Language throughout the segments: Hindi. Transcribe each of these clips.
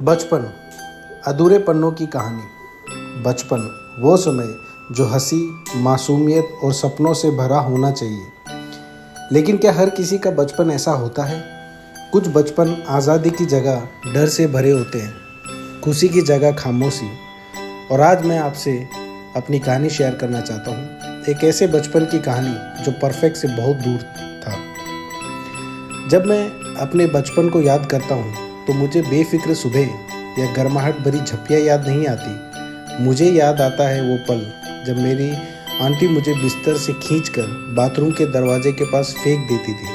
बचपन, अधूरे पन्नों की कहानी। बचपन वो समय जो हंसी, मासूमियत और सपनों से भरा होना चाहिए। लेकिन क्या हर किसी का बचपन ऐसा होता है? कुछ बचपन आज़ादी की जगह डर से भरे होते हैं, खुशी की जगह खामोशी। और आज मैं आपसे अपनी कहानी शेयर करना चाहता हूँ, एक ऐसे बचपन की कहानी जो परफेक्ट से बहुत दूर था। जब मैं अपने बचपन को याद करता हूँ तो मुझे बेफिक्र सुबह या गर्माहट भरी झप्पियाँ याद नहीं आती। मुझे याद आता है वो पल जब मेरी आंटी मुझे बिस्तर से खींचकर बाथरूम के दरवाजे के पास फेंक देती थी।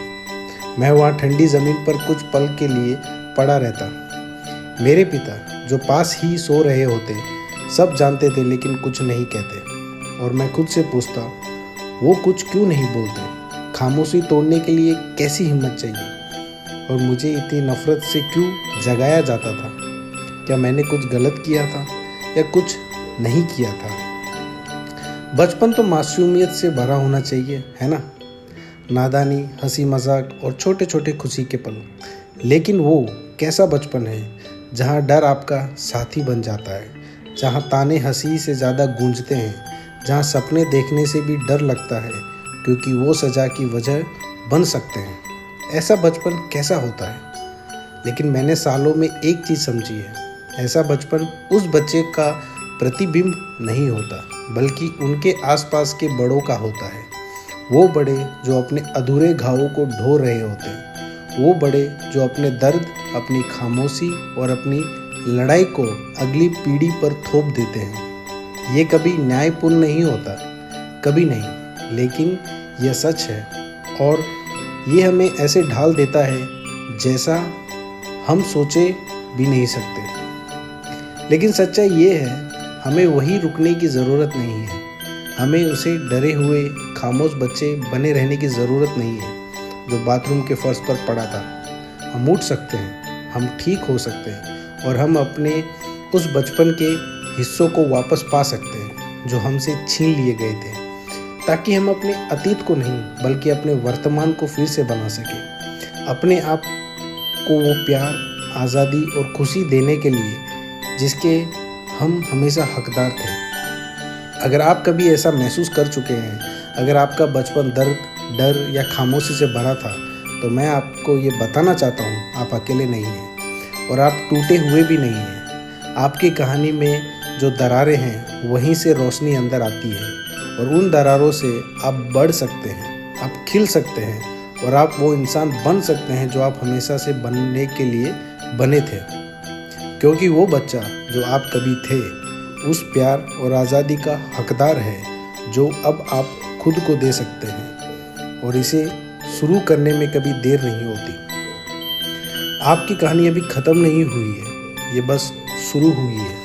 मैं वहाँ ठंडी ज़मीन पर कुछ पल के लिए पड़ा रहता। मेरे पिता जो पास ही सो रहे होते सब जानते थे लेकिन कुछ नहीं कहते। और मैं खुद से पूछता, वो कुछ क्यों नहीं बोलते? खामोशी तोड़ने के लिए कैसी हिम्मत चाहिए? और मुझे इतनी नफरत से क्यों जगाया जाता था? क्या मैंने कुछ गलत किया था या कुछ नहीं किया था? बचपन तो मासूमियत से भरा होना चाहिए, है ना? नादानी, हंसी मजाक और छोटे छोटे खुशी के पल। लेकिन वो कैसा बचपन है जहाँ डर आपका साथी बन जाता है, जहाँ ताने हंसी से ज़्यादा गूंजते हैं, जहाँ सपने देखने से भी डर लगता है क्योंकि वो सज़ा की वजह बन सकते हैं। ऐसा बचपन कैसा होता है? लेकिन मैंने सालों में एक चीज़ समझी है, ऐसा बचपन उस बच्चे का प्रतिबिंब नहीं होता बल्कि उनके आसपास के बड़ों का होता है। वो बड़े जो अपने अधूरे घावों को ढो रहे होते हैं, वो बड़े जो अपने दर्द, अपनी खामोशी और अपनी लड़ाई को अगली पीढ़ी पर थोप देते हैं। ये कभी न्यायपूर्ण नहीं होता, कभी नहीं, लेकिन यह सच है। और ये हमें ऐसे ढाल देता है जैसा हम सोचे भी नहीं सकते। लेकिन सच्चाई ये है, हमें वही रुकने की ज़रूरत नहीं है। हमें उसे डरे हुए खामोश बच्चे बने रहने की ज़रूरत नहीं है जो बाथरूम के फर्श पर पड़ा था। हम उठ सकते हैं, हम ठीक हो सकते हैं और हम अपने उस बचपन के हिस्सों को वापस पा सकते हैं जो हमसे छीन लिए गए थे, ताकि हम अपने अतीत को नहीं बल्कि अपने वर्तमान को फिर से बना सकें। अपने आप को वो प्यार, आज़ादी और खुशी देने के लिए जिसके हम हमेशा हकदार थे। अगर आप कभी ऐसा महसूस कर चुके हैं, अगर आपका बचपन दर्द, डर या खामोशी से भरा था, तो मैं आपको ये बताना चाहता हूँ, आप अकेले नहीं हैं और आप टूटे हुए भी नहीं हैं। आपकी कहानी में जो दरारें हैं वहीं से रोशनी अंदर आती है और उन दरारों से आप बढ़ सकते हैं, आप खिल सकते हैं और आप वो इंसान बन सकते हैं जो आप हमेशा से बनने के लिए बने थे। क्योंकि वो बच्चा जो आप कभी थे उस प्यार और आज़ादी का हकदार है जो अब आप खुद को दे सकते हैं। और इसे शुरू करने में कभी देर नहीं होती। आपकी कहानी अभी ख़त्म नहीं हुई है, ये बस शुरू हुई है।